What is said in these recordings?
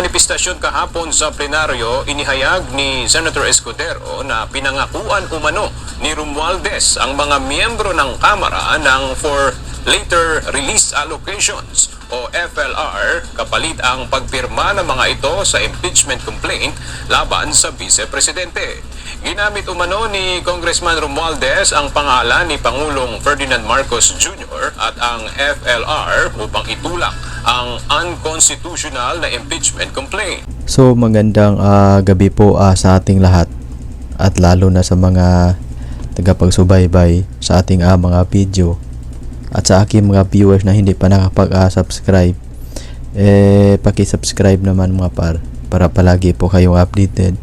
manifestasyon kahapon sa plenaryo, inihayag ni Senator Escudero na pinangakuan umano ni Romualdez ang mga miyembro ng Kamara ng for later release allocations o FLR kapalit ang pagpirma ng mga ito sa impeachment complaint laban sa Vice Presidente. Ginamit umano ni Congressman Romualdez ang pangalan ni Pangulong Ferdinand Marcos Jr. at ang FLR upang itulak ang unconstitutional na impeachment complaint. So magandang gabi po sa ating lahat at lalo na sa mga tagapagsubaybay sa ating mga video at sa aking mga viewers na hindi pa nakapag-subscribe. Paki-subscribe naman mga para palagi po kayong updated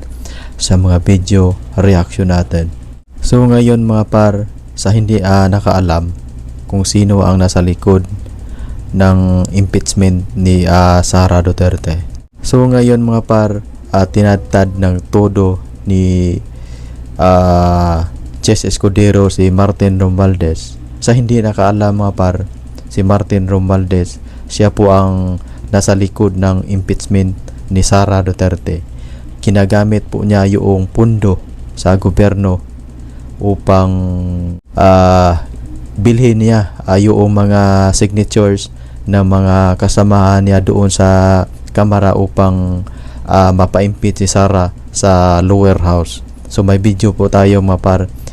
sa mga video reaction natin. So ngayon mga sa hindi nakaalam kung sino ang nasa likod ng impeachment ni Sara Duterte. So ngayon mga tinatad ng todo ni Chess Escudero si Martin Romualdez. Sa hindi nakaalam mga si Martin Romualdez, siya po ang nasa likod ng impeachment ni Sara Duterte. Kinagamit po niya yung pundo sa gobyerno upang bilhin niya yung mga signatures ng mga kasamahan niya doon sa Kamara upang mapa-impeach si Sara sa lower house. So may video po tayo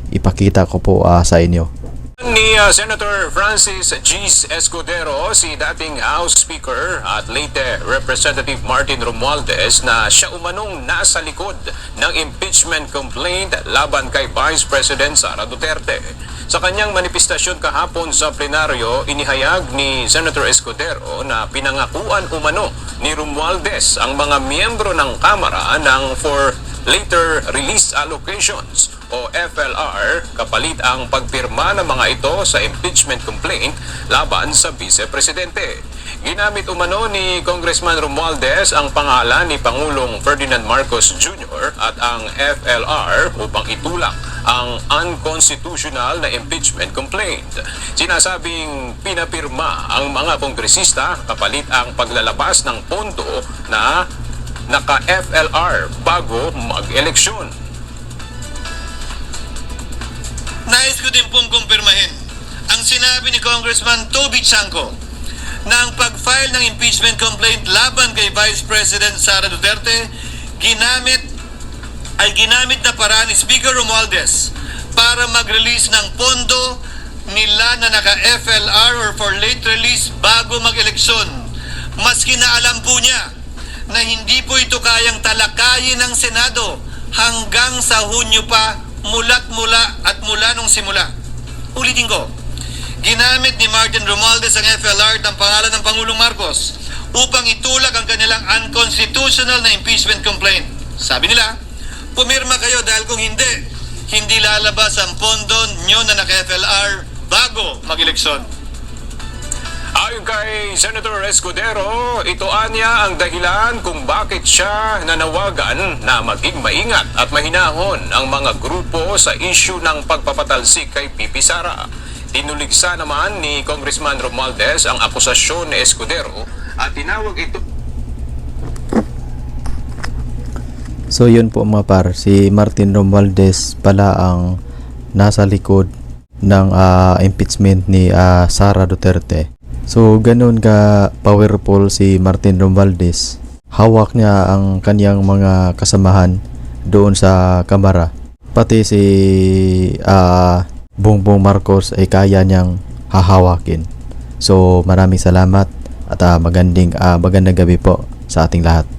ipakita ko po sa inyo. Ni Senator Francis G. Escudero, si dating House Speaker at late Representative Martin Romualdez na siya umanong nasa likod ng impeachment complaint laban kay Vice President Sara Duterte. Sa kanyang manifestasyon kahapon sa plenaryo, inihayag ni Senator Escudero na pinangakuan umano ni Romualdez ang mga miyembro ng Kamara ng for later release allocations o FLR kapalit ang pagpirma ng mga ito sa impeachment complaint laban sa Vice Presidente. Ginamit umano ni Congressman Romualdez ang pangalan ni Pangulong Ferdinand Marcos Jr. at ang FLR upang itulak ang unconstitutional na impeachment complaint. Sinasabing pinapirma ang mga kongresista kapalit ang paglalabas ng pondo na naka-FLR bago mag-eleksyon. Nais ko din pong kumpirmahin ang sinabi ni Congressman Toby Chanco na ang pag-file ng impeachment complaint laban kay Vice President Sara Duterte ginamit na paraan ni Speaker Romualdez para mag-release ng pondo nila na naka-FLR or for late release bago mag-eleksyon. Maski na alam po niya na hindi po ito kayang talakayin ng Senado hanggang sa Hunyo pa mula nung simula. Ulitin ko, ginamit ni Martin Romualdez ang FLR ng pangalan ng Pangulong Marcos upang itulak ang kanilang unconstitutional na impeachment complaint. Sabi nila, pumirma kayo dahil kung hindi lalabas ang pondo nyo na naka-FLR bago mag-eleksyon. Ayon kay Senator Escudero, ito anya ang dahilan kung bakit siya nanawagan na maging maingat at mahinahon ang mga grupo sa issue ng pagpapatalsik kay Pipi Sara. Tinuligsa naman ni Congressman Romualdez ang akusasyon ni Escudero at tinawag ito. So yun po mga si Martin Romualdez pala ang nasa likod ng impeachment ni Sara Duterte. So ganun ka powerful si Martin Romualdez. Hawak niya ang kanyang mga kasamahan doon sa Kamara. Pati si Bongbong Marcos ay kaya niyang hahawakin. So maraming salamat at magandang gabi po sa ating lahat.